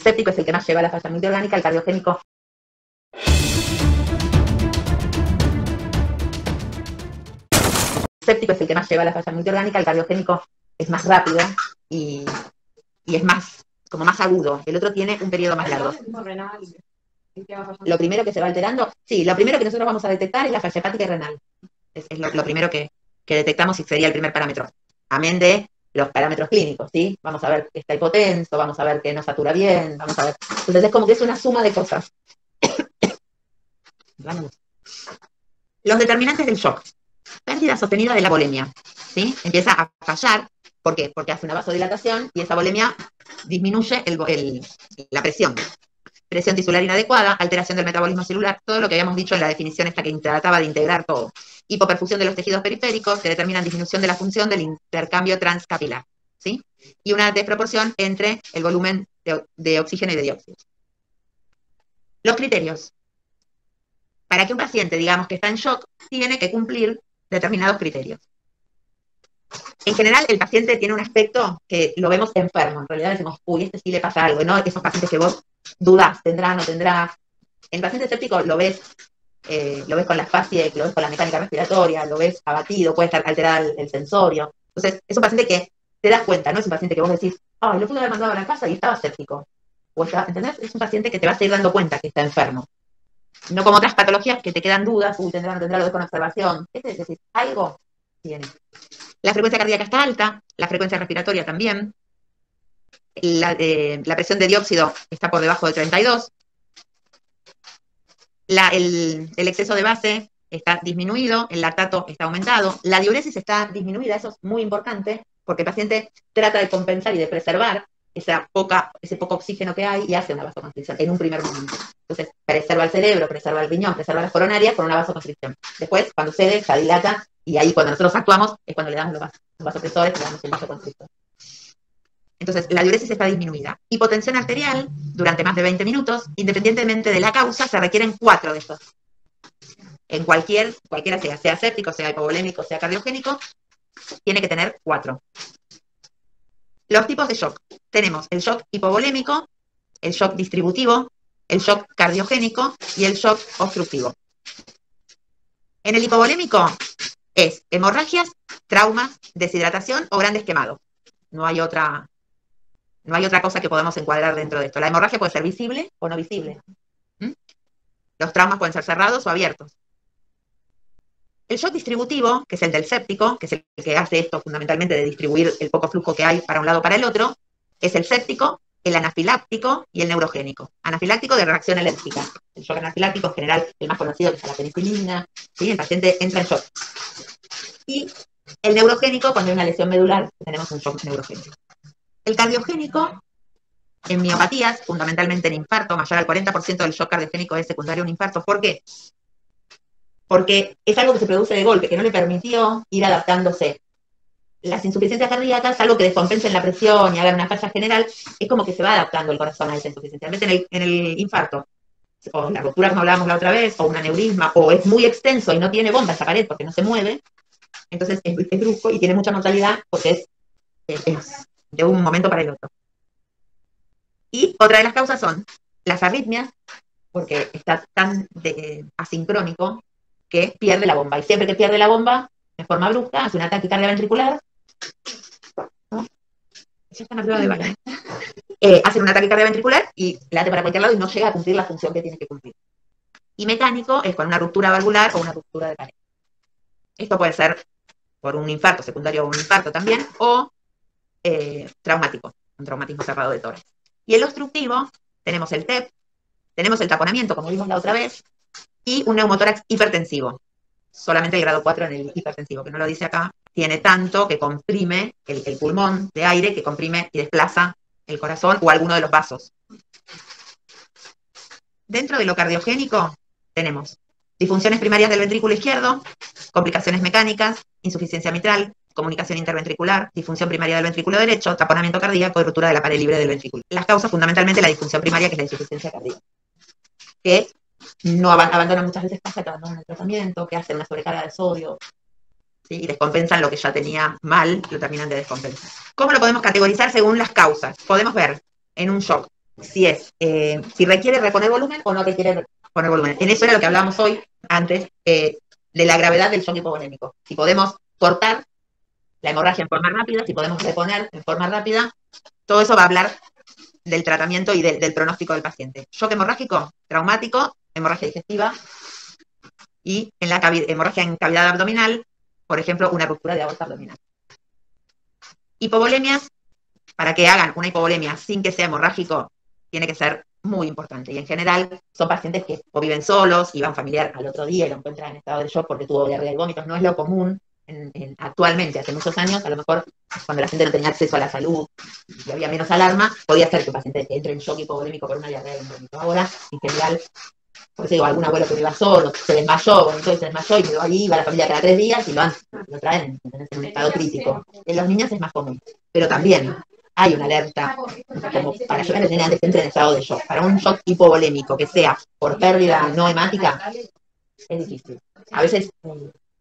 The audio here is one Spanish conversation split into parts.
séptico es el que más lleva a la falla multiorgánica, el cardiogénico es más rápido y es más, como más agudo. El otro tiene un periodo más largo. Lo primero que se va alterando, sí, lo primero que nosotros vamos a detectar es la falla hepática y renal. Es lo primero que detectamos y sería el primer parámetro. Amén de los parámetros clínicos, ¿sí? Vamos a ver que está hipotenso, vamos a ver que no satura bien, vamos a ver. Entonces es como que es una suma de cosas. Los determinantes del shock. Pérdida sostenida de la volemia, ¿sí? Empieza a fallar. ¿Por qué? Porque hace una vasodilatación y esa volemia disminuye la presión. Presión tisular inadecuada, alteración del metabolismo celular, todo lo que habíamos dicho en la definición esta que trataba de integrar todo. Hipoperfusión de los tejidos periféricos, que determinan disminución de la función del intercambio transcapilar, ¿sí? Y una desproporción entre el volumen de oxígeno y de dióxido. Los criterios. Para que un paciente, digamos, que está en shock, tiene que cumplir determinados criterios. En general, el paciente tiene un aspecto que lo vemos enfermo. En realidad decimos, uy, este sí le pasa algo, ¿no? Esos pacientes que vos dudás, tendrá, no tendrá. En paciente escéptico lo ves con la fascia, lo ves con la mecánica respiratoria, lo ves abatido, puede estar alterado el sensorio. Entonces, es un paciente que te das cuenta, no es un paciente que vos decís, ay, lo pude haber mandado a la casa y estaba escéptico. ¿Entendés? Es un paciente que te vas a ir dando cuenta que está enfermo. No como otras patologías que te quedan dudas, uy, tendrá, no tendrá, lo ves con observación. Este es decir, algo tiene. La frecuencia cardíaca está alta, la frecuencia respiratoria también. La presión de dióxido está por debajo de 32. El exceso de base está disminuido, el lactato está aumentado, la diuresis está disminuida, eso es muy importante, porque el paciente trata de compensar y de preservar ese poco oxígeno que hay y hace una vasoconstricción en un primer momento. Entonces, preserva el cerebro, preserva el riñón, preserva las coronarias con una vasoconstricción. Después, cuando cede, se dilata, y ahí cuando nosotros actuamos es cuando le damos los vasopresores, le damos el vasoconstrictor. Entonces, la diuresis está disminuida. Hipotensión arterial durante más de 20 minutos, independientemente de la causa, se requieren 4 de estos. En cualquiera sea séptico, sea hipovolémico, sea cardiogénico, tiene que tener 4. Los tipos de shock. Tenemos el shock hipovolémico, el shock distributivo, el shock cardiogénico y el shock obstructivo. En el hipovolémico es hemorragias, traumas, deshidratación o grandes quemados. No hay otra cosa que podamos encuadrar dentro de esto. La hemorragia puede ser visible o no visible. Los traumas pueden ser cerrados o abiertos. El shock distributivo, que es el del séptico, que es el que hace esto fundamentalmente de distribuir el poco flujo que hay para un lado o para el otro, es el séptico, el anafiláctico y el neurogénico. Anafiláctico de reacción alérgica. El shock anafiláctico en general, el más conocido, que es la penicilina, ¿sí? El paciente entra en shock. Y el neurogénico, cuando hay una lesión medular, tenemos un shock neurogénico. El cardiogénico, en miopatías, fundamentalmente en infarto, mayor al 40% del shock cardiogénico es secundario a un infarto. ¿Por qué? Porque es algo que se produce de golpe, que no le permitió ir adaptándose. Las insuficiencias cardíacas, algo que descompensen la presión y hagan una falla general, es como que se va adaptando el corazón a esa insuficiencia. En el infarto, o la ruptura como hablábamos la otra vez, o un aneurisma, o es muy extenso y no tiene bomba esa pared porque no se mueve, entonces es brusco y tiene mucha mortalidad porque es de un momento para el otro. Y otra de las causas son las arritmias, porque está tan asincrónico que pierde la bomba. Y siempre que pierde la bomba, de forma brusca, hace una taquicardia ventricular. ¿No? Ya están arriba de bala. Hacen una taquicardia ventricular y late para cualquier lado y no llega a cumplir la función que tiene que cumplir. Y mecánico es con una ruptura valvular o una ruptura de pared. Esto puede ser por un infarto secundario a un infarto también, o traumático, un traumatismo cerrado de tórax. Y el obstructivo, tenemos el TEP, tenemos el taponamiento, como vimos la otra vez, y un neumotórax hipertensivo. Solamente el grado 4 en el hipertensivo, que no lo dice acá, tiene tanto que comprime el pulmón de aire, que comprime y desplaza el corazón o alguno de los vasos. Dentro de lo cardiogénico tenemos disfunciones primarias del ventrículo izquierdo, complicaciones mecánicas, insuficiencia mitral, comunicación interventricular, disfunción primaria del ventrículo derecho, taponamiento cardíaco y ruptura de la pared libre del ventrículo. Las causas fundamentalmente la disfunción primaria, que es la insuficiencia cardíaca, que no abandonan muchas veces pasa que abandonan el tratamiento, que hacen una sobrecarga de sodio, ¿sí? Y descompensan lo que ya tenía mal, lo terminan de descompensar. ¿Cómo lo podemos categorizar según las causas? Podemos ver en un shock si requiere reponer volumen o no requiere poner volumen. En eso era lo que hablábamos hoy, antes, de la gravedad del shock hipovolémico. Si podemos cortar la hemorragia en forma rápida, si podemos reponer en forma rápida, todo eso va a hablar del tratamiento y del pronóstico del paciente. Shock hemorrágico, traumático, hemorragia digestiva y en la hemorragia en cavidad abdominal, por ejemplo, una ruptura de aorta abdominal. Hipovolemias, para que hagan una hipovolemia sin que sea hemorrágico, tiene que ser muy importante. Y en general son pacientes que o viven solos y van familiar al otro día y lo encuentran en estado de shock porque tuvo diarrea y vómitos. No es lo común actualmente, hace muchos años, a lo mejor cuando la gente no tenía acceso a la salud y había menos alarma, podía ser que un paciente entre en shock hipovolémico por una diarrea y un vómito. Ahora, en general, por eso digo, algún abuelo que viva solo, se desmayó, vomitó y se desmayó y quedó allí, va a la familia cada 3 días y lo traen en un estado crítico. En los niños es más común, pero también hay una alerta como para ayudar a los niños antes que entren en estado de shock. Para un shock hipovolémico que sea por pérdida no hemática, es difícil. A veces,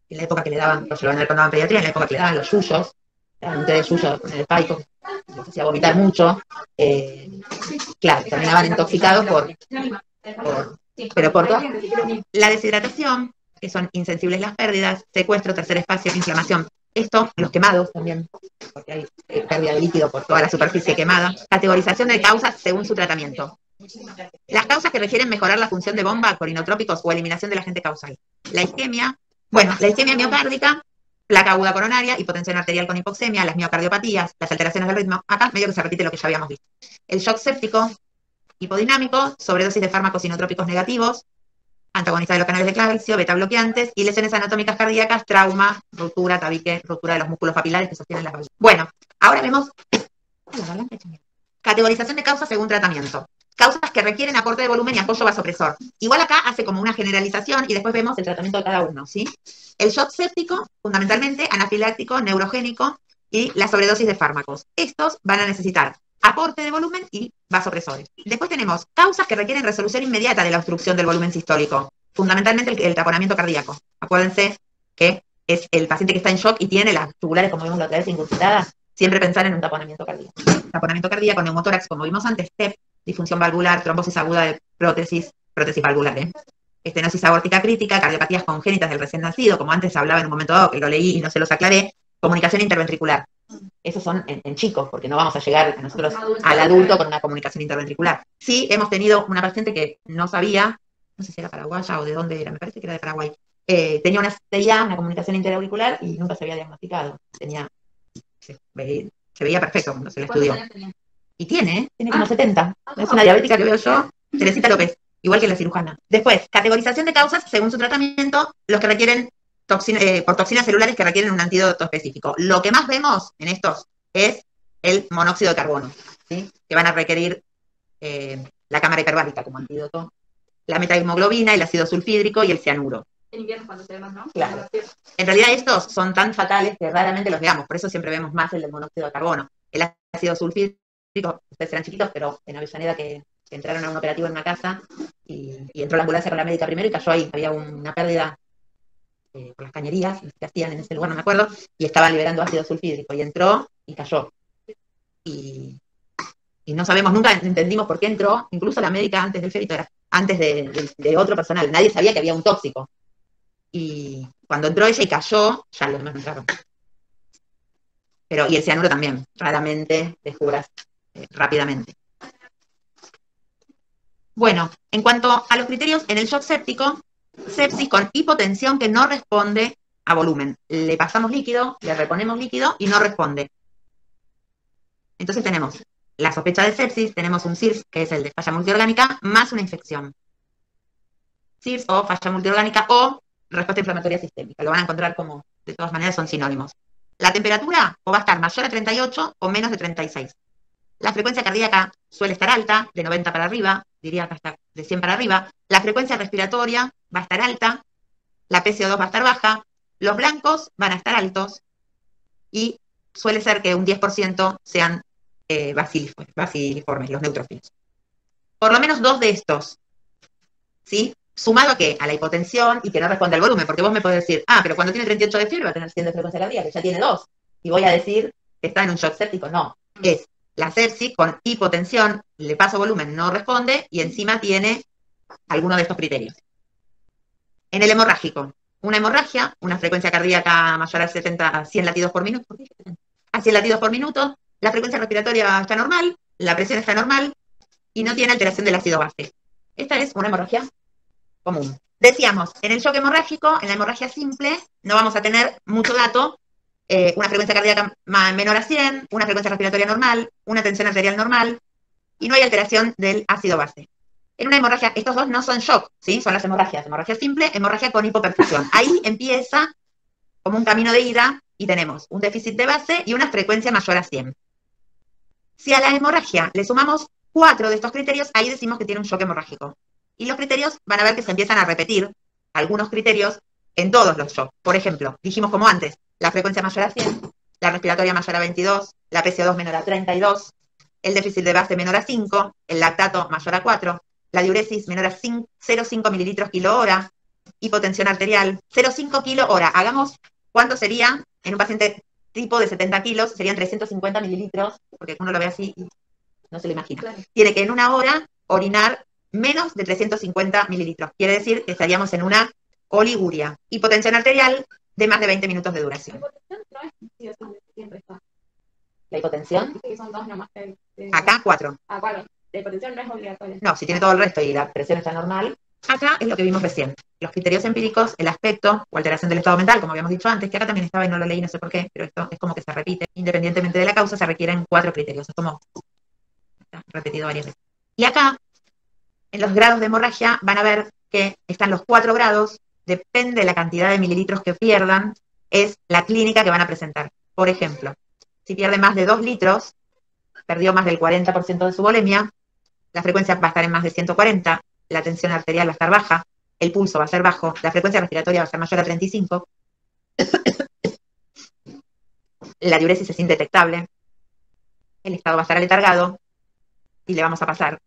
en la época que le daban, cuando daban pediatría, en la época que le daban los yuyos, un té de yuyo en el paico, los hacía vomitar mucho, claro, terminaban intoxicados pero por todo. La deshidratación, que son insensibles las pérdidas, secuestro, tercer espacio, inflamación. Esto, los quemados también, porque hay pérdida de líquido por toda la superficie quemada. Categorización de causas según su tratamiento. Las causas que requieren mejorar la función de bomba con inotrópicos o eliminación del agente causal. La isquemia, la isquemia miocárdica, placa aguda coronaria, hipotensión arterial con hipoxemia, las miocardiopatías, las alteraciones del ritmo. Acá medio que se repite lo que ya habíamos visto. El shock séptico, hipodinámico, sobredosis de fármacos inotrópicos negativos, antagonista de los canales de calcio, beta bloqueantes y lesiones anatómicas cardíacas, trauma, ruptura, tabique, ruptura de los músculos papilares que sostienen las válvulas. Bueno, ahora vemos categorización de causas según tratamiento. Causas que requieren aporte de volumen y apoyo vasopresor. Igual acá hace como una generalización y después vemos el tratamiento de cada uno, ¿sí? El shock séptico, fundamentalmente anafiláctico, neurogénico y la sobredosis de fármacos. Estos van a necesitar aporte de volumen y vasopresores. Después tenemos causas que requieren resolución inmediata de la obstrucción del volumen sistólico, fundamentalmente el taponamiento cardíaco. Acuérdense que es el paciente que está en shock y tiene las tubulares, como vimos la otra vez, incursidadas, siempre pensar en un taponamiento cardíaco. Taponamiento cardíaco, neumotórax, como vimos antes, TEP, disfunción valvular, trombosis aguda de prótesis valvular, estenosis aórtica crítica, cardiopatías congénitas del recién nacido, como antes hablaba en un momento dado, que lo leí y no se los aclaré, comunicación interventricular. Esos son en chicos, porque no vamos a llegar a nosotros al adulto con una comunicación interventricular. Sí, hemos tenido una paciente que no sabía, no sé si era paraguaya o de dónde era, me parece que era de Paraguay, tenía una CIA, una comunicación interauricular, y nunca se había diagnosticado. Se veía perfecto cuando se le estudió. Y tiene como 70. Es una diabética que veo yo, Teresita López, igual que la cirujana. Después, categorización de causas según su tratamiento, los que requieren por toxinas celulares que requieren un antídoto específico. Lo que más vemos en estos es el monóxido de carbono, ¿sí? Que van a requerir la cámara hiperbárica como antídoto, la metahemoglobina, el ácido sulfídrico y el cianuro. En invierno cuando se ve más, ¿no? Claro. En realidad estos son tan fatales que raramente los veamos, por eso siempre vemos más el del monóxido de carbono. El ácido sulfídrico, ustedes eran chiquitos, pero en Avellaneda que entraron a un operativo en una casa y entró la ambulancia con la médica primero y cayó ahí. Había una pérdida por las cañerías que hacían en ese lugar, no me acuerdo, y estaban liberando ácido sulfídrico y entró y cayó. Y no sabemos, nunca entendimos por qué entró, incluso la médica antes del férito era antes de otro personal, nadie sabía que había un tóxico. Y cuando entró ella y cayó, ya los demás no entraron. Y el cianuro también, raramente descubras rápidamente. Bueno, en cuanto a los criterios, en el shock séptico, sepsis con hipotensión que no responde a volumen. Le pasamos líquido, le reponemos líquido y no responde. Entonces tenemos la sospecha de sepsis, tenemos un CIRS, que es el de falla multiorgánica, más una infección. CIRS o falla multiorgánica o respuesta inflamatoria sistémica. Lo van a encontrar como, de todas maneras, son sinónimos. La temperatura o va a estar mayor a 38 o menos de 36. La frecuencia cardíaca suele estar alta, de 90 para arriba, diría que hasta de 100 para arriba. La frecuencia respiratoria va a estar alta, la PCO2 va a estar baja, los blancos van a estar altos y suele ser que un 10% sean baciliformes, los neutrófilos. Por lo menos 2 de estos, ¿sí? Sumado a ¿qué? A la hipotensión y que no responde al volumen, porque vos me podés decir, pero cuando tiene 38 de fiebre va a tener 100 de frecuencia cardíaca, que ya tiene 2, y voy a decir que está en un shock séptico. No, es La sepsis con hipotensión, le paso volumen, no responde y encima tiene alguno de estos criterios. En el hemorrágico, una hemorragia, una frecuencia cardíaca mayor a 70, a 100 latidos por minuto, a 100 latidos por minuto, la frecuencia respiratoria está normal, la presión está normal y no tiene alteración del ácido base. Esta es una hemorragia común. Decíamos, en el shock hemorrágico, en la hemorragia simple, no vamos a tener mucho dato, una frecuencia cardíaca menor a 100, una frecuencia respiratoria normal, una tensión arterial normal, y no hay alteración del ácido base. En una hemorragia, estos dos no son shock, ¿sí? Son las hemorragias. Hemorragia simple, hemorragia con hipoperfusión. Ahí empieza como un camino de ida y tenemos un déficit de base y una frecuencia mayor a 100. Si a la hemorragia le sumamos 4 de estos criterios, ahí decimos que tiene un shock hemorrágico. Y los criterios van a ver que se empiezan a repetir, algunos criterios, en todos los shocks. Por ejemplo, dijimos como antes, la frecuencia mayor a 100, la respiratoria mayor a 22, la PCO2 menor a 32, el déficit de base menor a 5, el lactato mayor a 4, la diuresis menor a 0,5 mililitros kilo hora, hipotensión arterial, 0,5 kilo hora. Hagamos cuánto sería en un paciente tipo de 70 kilos, serían 350 mililitros, porque uno lo ve así y no se lo imagina. Claro. Tiene que en una hora orinar menos de 350 mililitros. Quiere decir que estaríamos en una oliguria. Hipotensión arterial de más de 20 minutos de duración. ¿La hipotensión? Acá 4. Ah, 4. La hipotensión no es obligatoria. No, si tiene todo el resto y la presión está normal. Acá es lo que vimos recién. Los criterios empíricos, el aspecto o alteración del estado mental, como habíamos dicho antes, que acá también estaba y no lo leí, no sé por qué, pero esto es como que se repite. Independientemente de la causa, se requieren 4 criterios. Es como está repetido varias veces. Y acá, en los grados de hemorragia, van a ver que están los 4 grados, depende de la cantidad de mililitros que pierdan, es la clínica que van a presentar. Por ejemplo, si pierde más de 2 litros, perdió más del 40% de su volemia, la frecuencia va a estar en más de 140, la tensión arterial va a estar baja, el pulso va a ser bajo, la frecuencia respiratoria va a ser mayor a 35, la diuresis es indetectable, el estado va a estar aletargado y le vamos a pasar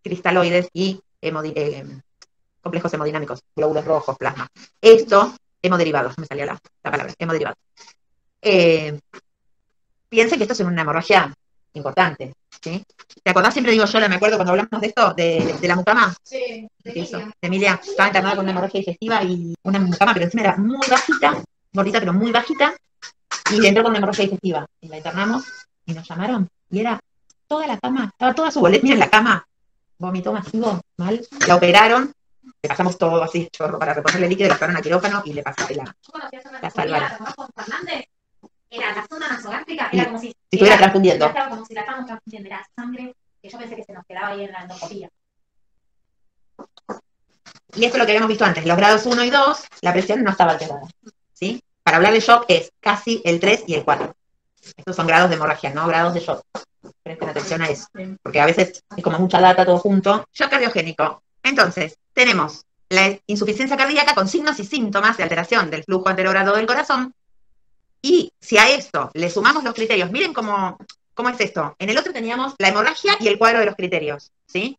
cristaloides y complejos hemodinámicos, glóbulos rojos, plasma. Esto, hemoderivados, me salía la palabra, hemoderivados. Piensen que esto es una hemorragia importante, ¿sí? ¿Te acordás? Siempre digo yo, me acuerdo cuando hablamos de esto, de la mucama. Sí, de Emilia estaba internada con una hemorragia digestiva y una mucama, pero encima era muy bajita, gordita, pero muy bajita, y le entró con una hemorragia digestiva. Y la internamos y nos llamaron, y era toda la cama, estaba toda su bolemia en la cama, vomitó masivo, mal, la operaron, le pasamos todo así, chorro, para reponerle líquido, la fueron a quirófano y le pasaste la salvaron. Era la zona nasogástrica, era como si estuviera transfundiendo. Era como si la estábamos transfundiendo, era sangre que yo pensé que se nos quedaba ahí en la endoscopía. Y esto es lo que habíamos visto antes, los grados 1 y 2, la presión no estaba alterada, ¿sí? Para hablar de shock es casi el 3 y el 4. Estos son grados de hemorragia, no grados de shock. Presten atención a eso, porque a veces es como mucha data todo junto. Shock cardiogénico. Entonces, tenemos la insuficiencia cardíaca con signos y síntomas de alteración del flujo anterogrado del corazón. Y si a esto le sumamos los criterios, miren cómo es esto. En el otro teníamos la hemorragia y el cuadro de los criterios, ¿sí?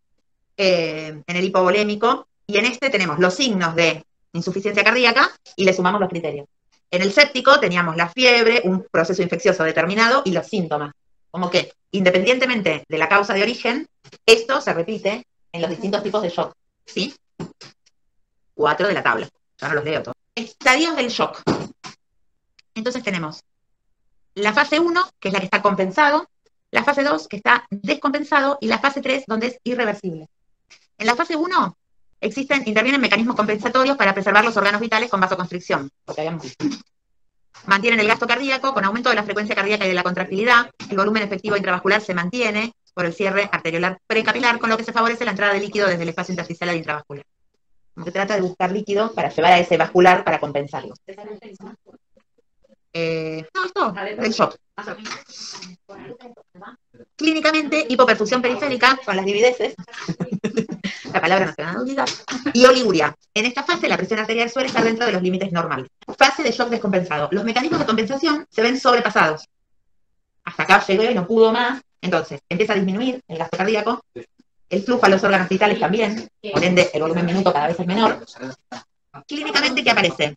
En el hipovolémico, y en este tenemos los signos de insuficiencia cardíaca y le sumamos los criterios. En el séptico teníamos la fiebre, un proceso infeccioso determinado y los síntomas. Como que, independientemente de la causa de origen, esto se repite en los distintos tipos de shock, ¿sí? 4 de la tabla, ya no los leo todos. Estadios del shock. Entonces tenemos la fase 1, que es la que está compensado, la fase 2, que está descompensado, y la fase 3, donde es irreversible. En la fase 1 intervienen mecanismos compensatorios para preservar los órganos vitales con vasoconstricción, lo que habíamos visto. Mantienen el gasto cardíaco con aumento de la frecuencia cardíaca y de la contractilidad, el volumen efectivo intravascular se mantiene por el cierre arteriolar precapilar, con lo que se favorece la entrada de líquido desde el espacio intersticial al intravascular. Como que trata de buscar líquido para llevar a ese vascular para compensarlo. No, esto, el shock. Clínicamente, hipoperfusión periférica, con las divideces, la palabra no se van a olvidar, y oliguria. En esta fase, la presión arterial suele estar dentro de los límites normales. Fase de shock descompensado. Los mecanismos de compensación se ven sobrepasados. Hasta acá llegó y no pudo más, entonces empieza a disminuir el gasto cardíaco, el flujo a los órganos vitales también, por ende el volumen minuto cada vez es menor. Clínicamente, ¿qué aparece?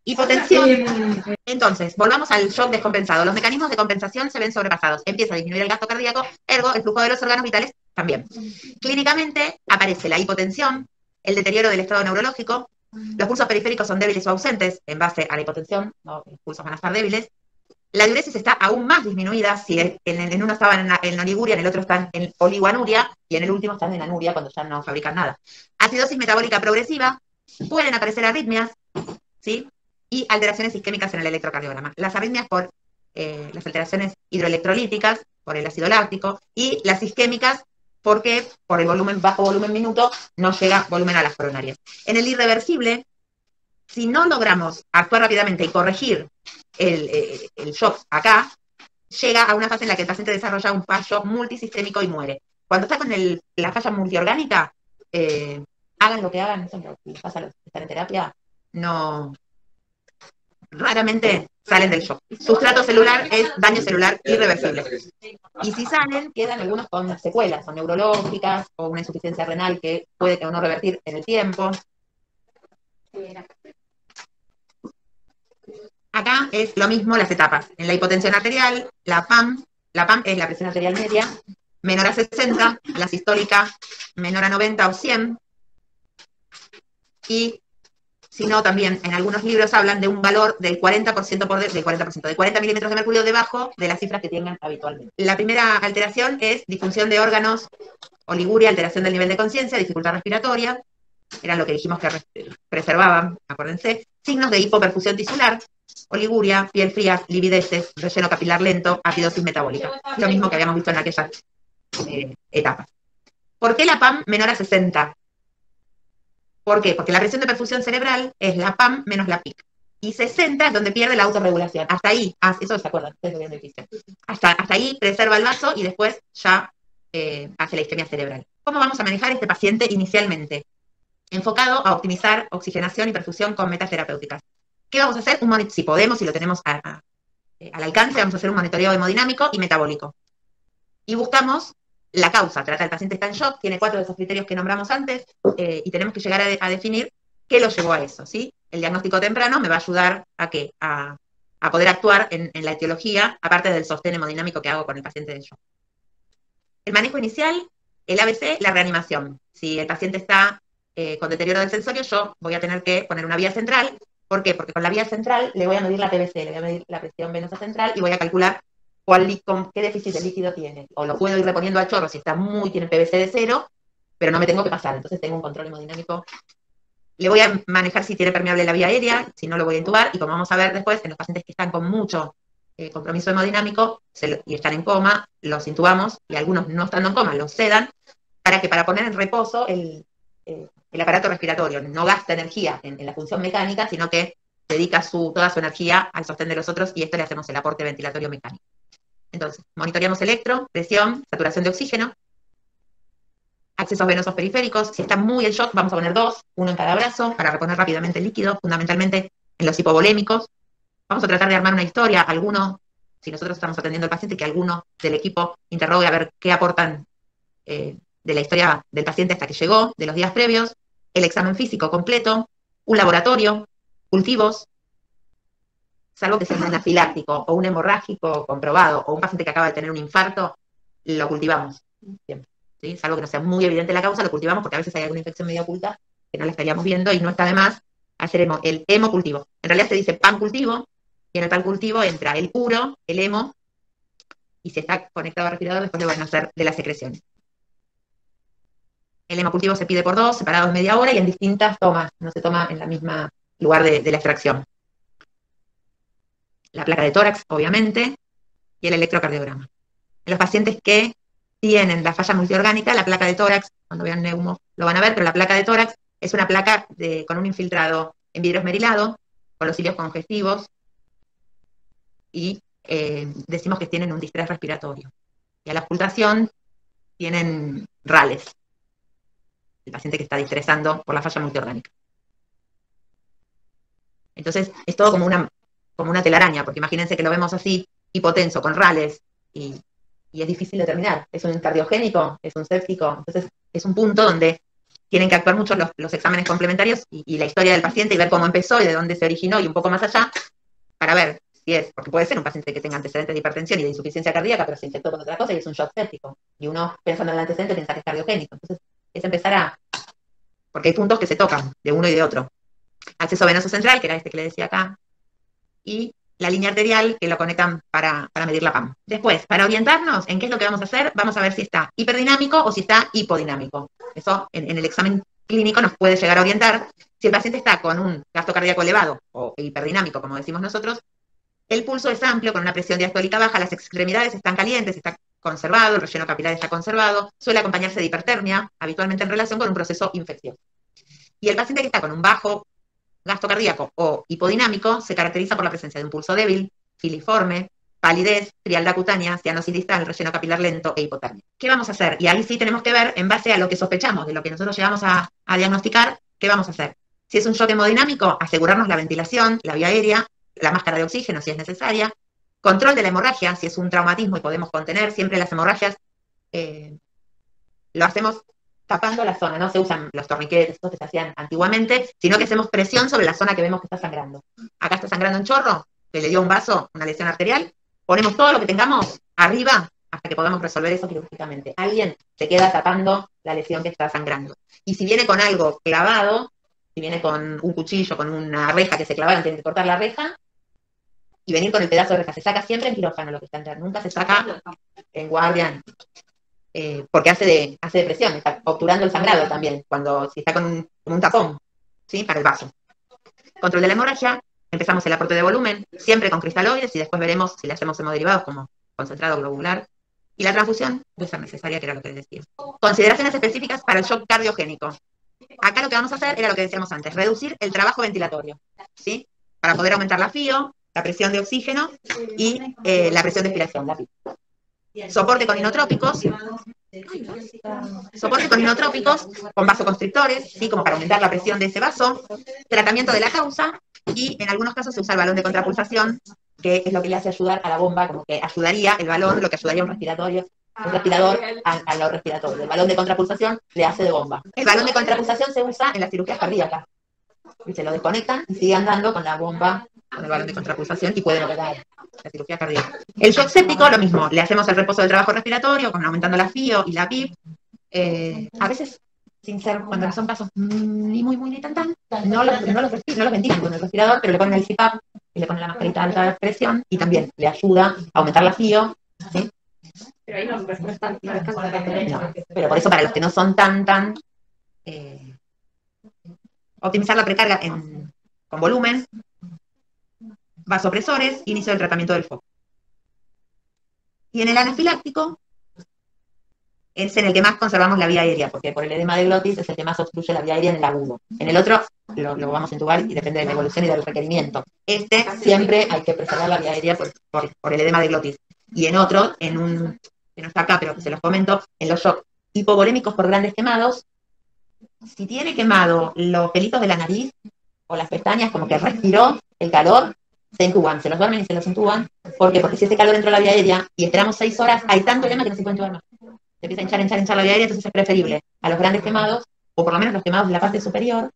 Hipotensión. Entonces, volvamos al shock descompensado. Los mecanismos de compensación se ven sobrepasados. Empieza a disminuir el gasto cardíaco, ergo, el flujo de los órganos vitales también. Clínicamente aparece la hipotensión, el deterioro del estado neurológico, los pulsos periféricos son débiles o ausentes en base a la hipotensión, ¿no? Los pulsos van a estar débiles. La diuresis está aún más disminuida, si en uno estaba en oliguria, en el otro están en oligoanuria, y en el último están en anuria cuando ya no fabrican nada. Acidosis metabólica progresiva, pueden aparecer arritmias, ¿sí? Y alteraciones isquémicas en el electrocardiograma. Las arritmias por las alteraciones hidroelectrolíticas, por el ácido láctico, y las isquémicas porque por el volumen, bajo volumen minuto, no llega volumen a las coronarias. En el irreversible, si no logramos actuar rápidamente y corregir el shock acá, llega a una fase en la que el paciente desarrolla un fallo multisistémico y muere. Cuando está con la falla multiorgánica, hagan lo que hagan, eso lo que pasa a los que están en terapia, no, raramente salen del shock. Sustrato celular es daño celular irreversible. Y si salen, quedan algunos con secuelas, son neurológicas, o una insuficiencia renal que puede o no revertir en el tiempo. Acá es lo mismo las etapas. En la hipotensión arterial, la PAM es la presión arterial media, menor a 60, la sistólica menor a 90 o 100, y si no, también en algunos libros hablan de un valor del 40%, de 40 milímetros de mercurio debajo de las cifras que tengan habitualmente. La primera alteración es disfunción de órganos, oliguria, alteración del nivel de conciencia, dificultad respiratoria, era lo que dijimos que preservaban, acuérdense. Signos de hipoperfusión tisular, oliguria, piel fría, livideces, relleno capilar lento, acidosis metabólica. Lo mismo que habíamos visto en aquellas etapas. ¿Por qué la PAM menor a 60? ¿Por qué? Porque la presión de perfusión cerebral es la PAM menos la PIC. Y 60 es donde pierde la autorregulación. Hasta ahí, eso se acuerdan, ustedes lo vieron difícil. Hasta ahí preserva el vaso y después ya hace la isquemia cerebral. ¿Cómo vamos a manejar este paciente inicialmente? Enfocado a optimizar oxigenación y perfusión con metas terapéuticas. ¿Qué vamos a hacer? Si podemos y lo tenemos al alcance, vamos a hacer un monitoreo hemodinámico y metabólico. Y buscamos la causa. Trata el paciente está en shock, tiene 4 de esos criterios que nombramos antes, y tenemos que llegar a definir qué lo llevó a eso, ¿sí? El diagnóstico temprano me va a ayudar a poder actuar en la etiología, aparte del sostén hemodinámico que hago con el paciente de shock. El manejo inicial, el ABC, la reanimación. Si el paciente está con deterioro del sensorio, yo voy a tener que poner una vía central. ¿Por qué? Porque con la vía central le voy a medir la PVC, le voy a medir la presión venosa central y voy a calcular qué déficit de líquido tiene. O lo puedo ir reponiendo al chorro si está tiene PVC de 0, pero no me tengo que pasar, entonces tengo un control hemodinámico. Le voy a manejar si tiene permeable la vía aérea, si no lo voy a intubar, y como vamos a ver después, en los pacientes que están con mucho compromiso hemodinámico y están en coma, los intubamos, y algunos no estando en coma, los sedan, para poner en reposo el aparato respiratorio. No gasta energía en la función mecánica, sino que dedica toda su energía al sostén de los otros, y esto le hacemos el aporte ventilatorio mecánico. Entonces, monitoreamos electro, presión, saturación de oxígeno, accesos venosos periféricos. Si está muy en shock, vamos a poner 2, uno en cada brazo, para reponer rápidamente el líquido, fundamentalmente en los hipovolémicos. Vamos a tratar de armar una historia, si nosotros estamos atendiendo al paciente, que alguno del equipo interrogue a ver qué aportan de la historia del paciente hasta que llegó, de los días previos, el examen físico completo, un laboratorio, cultivos, salvo que sea un anafiláctico o un hemorrágico comprobado, o un paciente que acaba de tener un infarto, lo cultivamos. Siempre, ¿sí? Salvo que no sea muy evidente la causa, lo cultivamos porque a veces hay alguna infección medio oculta que no la estaríamos viendo, y no está de más hacer el hemocultivo. En realidad se dice pancultivo, y en el pancultivo entra el uro, el hemo, y si está conectado al respirador, después le van a hacer de las secreciones. El hemocultivo se pide por 2, separados media hora, y en distintas tomas, no se toma en la misma lugar de la extracción. La placa de tórax, obviamente, y el electrocardiograma. En los pacientes que tienen la falla multiorgánica, la placa de tórax, cuando vean neumo lo van a ver, pero la placa de tórax es una placa con un infiltrado en vidrio esmerilado, con los cilios congestivos, y decimos que tienen un distrés respiratorio. Y a la ocultación tienen rales, el paciente que está distresando por la falla multiorgánica. Entonces, es todo como una telaraña, porque imagínense que lo vemos así, hipotenso, con rales, y es difícil determinar. ¿Es un cardiogénico? ¿Es un séptico? Entonces, es un punto donde tienen que actuar mucho los exámenes complementarios y la historia del paciente y ver cómo empezó y de dónde se originó y un poco más allá, para ver si es, porque puede ser un paciente que tenga antecedentes de hipertensión y de insuficiencia cardíaca, pero se infectó con otra cosa y es un shock séptico. Y uno, pensando en el antecedente, piensa que es cardiogénico. Entonces, es empezar porque hay puntos que se tocan, de uno y de otro. Acceso venoso central, que era este que le decía acá, y la línea arterial, que lo conectan para medir la PAM. Después, para orientarnos en qué es lo que vamos a hacer, vamos a ver si está hiperdinámico o si está hipodinámico. Eso en el examen clínico nos puede llegar a orientar. Si el paciente está con un gasto cardíaco elevado o hiperdinámico, como decimos nosotros, el pulso es amplio, con una presión diastólica baja, las extremidades están calientes, está conservado, el relleno capilar está conservado, suele acompañarse de hipertermia, habitualmente en relación con un proceso infeccioso. Y el paciente que está con un bajo gasto cardíaco o hipodinámico se caracteriza por la presencia de un pulso débil, filiforme, palidez, frialdad cutánea, cianosis distal, relleno capilar lento e hipotermia. ¿Qué vamos a hacer? Y ahí sí tenemos que ver, en base a lo que sospechamos, de lo que nosotros llegamos a diagnosticar, ¿qué vamos a hacer? Si es un shock hemodinámico, asegurarnos la ventilación, la vía aérea, la máscara de oxígeno si es necesaria, control de la hemorragia, si es un traumatismo y podemos contener, siempre las hemorragias lo hacemos tapando la zona, no se usan los torniquetes, estos que se hacían antiguamente, sino que hacemos presión sobre la zona que vemos que está sangrando. Acá está sangrando un chorro, que le dio un vaso, una lesión arterial, ponemos todo lo que tengamos arriba hasta que podamos resolver eso quirúrgicamente. Alguien se queda tapando la lesión que está sangrando. Y si viene con algo clavado, si viene con un cuchillo, con una reja que se clavaron, tienen que cortar la reja, y venir con el pedazo de reja. Se saca siempre en quirófano lo que está entrando, nunca se saca en guardia. Porque hace de presión, está obturando el sangrado también, si está con un tapón, ¿sí? Para el vaso. Control de la hemorragia, empezamos el aporte de volumen, siempre con cristaloides, y después veremos si le hacemos hemoderivados como concentrado globular. Y la transfusión puede ser necesaria, que era lo que les decía. Consideraciones específicas para el shock cardiogénico. Acá lo que vamos a hacer era lo que decíamos antes, reducir el trabajo ventilatorio, ¿sí? Para poder aumentar la FIO, la presión de oxígeno y la presión de expiración, la PIP. Soporte con inotrópicos, con vasoconstrictores, ¿sí? Como para aumentar la presión de ese vaso, tratamiento de la causa, y en algunos casos se usa el balón de contrapulsación, que es lo que le hace ayudar a la bomba, como que ayudaría el balón, lo que ayudaría a un respirador a lo respiratorio. El balón de contrapulsación le hace de bomba. El balón de contrapulsación se usa en las cirugías cardíacas. Y se lo desconectan y sigue andando con la bomba, con el balón de contrapulsación, y pueden operar la cirugía cardíaca. El shock séptico, lo mismo, le hacemos el reposo del trabajo respiratorio, con aumentando la FIO y la PIP. A veces, sin ser, cuando son casos ni muy, ni tan, no los ventilan con el respirador, pero le ponen el CPAP y le ponen la mascarita de alta presión, y también le ayuda a aumentar la FIO, ¿sí? Pero ahí no respuesta. No, pero por eso para los que no son tan optimizar la precarga con volumen, vasopresores, inicio del tratamiento del foco. Y en el anafiláctico es en el que más conservamos la vía aérea, porque por el edema de glotis es el que más obstruye la vía aérea en el agudo. En el otro lo vamos a entubar y depende de la evolución y del requerimiento. Siempre hay que preservar la vía aérea por el edema de glotis. Y en otro, que no está acá, pero que se los comento, en los shocks hipovolémicos por grandes quemados, si tiene quemado los pelitos de la nariz o las pestañas, como que respiró el calor, se intuban, se los duermen y se los intuban. ¿Por qué? Porque si ese calor entró a la vía aérea y esperamos 6 horas, hay tanto edema que no se puede intubar más. Se empieza a hinchar la vía aérea, entonces es preferible a los grandes quemados, o por lo menos los quemados de la parte superior,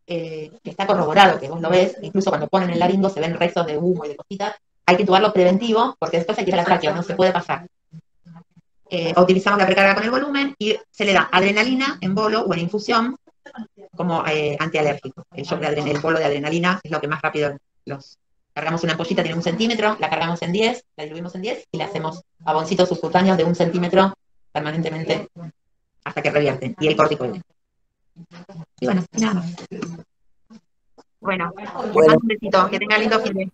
que está corroborado, que vos lo ves, incluso cuando ponen el laringo se ven restos de humo y de cositas, hay que intubarlo preventivo, porque después hay que ir a la tráquea, no se puede pasar. Utilizamos la precarga con el volumen y se le da adrenalina en bolo o en infusión como antialérgico. El bolo de adrenalina es lo que más rápido cargamos una ampollita, tiene 1 centímetro, la cargamos en 10, la diluimos en 10 y le hacemos aboncitos subcutáneos de 1 centímetro permanentemente hasta que revierten. Y el corticoide. Y bueno, nada más. Bueno, les mando un besito, que tengan lindo fin de.